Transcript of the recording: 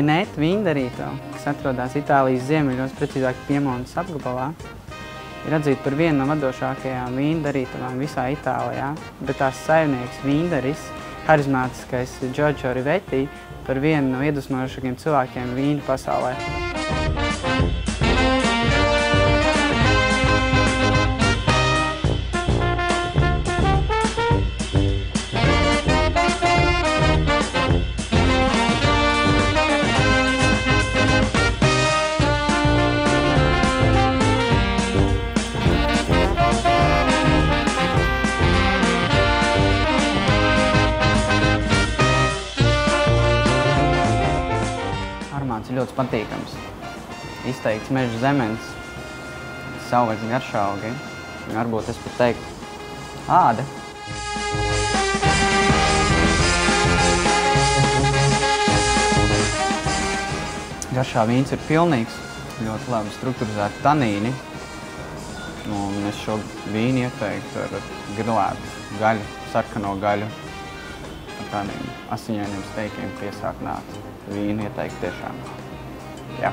Veneto vīndarīto, kas atrodas Itālijas ziemeļos, precīzāk Piemontes apgabalā, ir atzīta par vienu no vadošākajām vīndarītavām visā Itālijā, bet tās saimnieks vīndaris, harizmātiskais Giorgio Rivetti, par vienu no iedvesmojošākajiem cilvēkiem vīnu pasaulē. Armāns ir ļoti patīkams. Izteikts meža zemens, saulēts garšaugi, varbūt es pat teiktu āda. Garšā vīns ir pilnīgs, ļoti labi strukturizēti tanīni. Un es šo vīnu ieteiktu ar grilētu gaļu, sarkano gaļu, ar tādiem asiņainiem steikiem piesāknātu vīnu ieteiktu tiešām. Jā.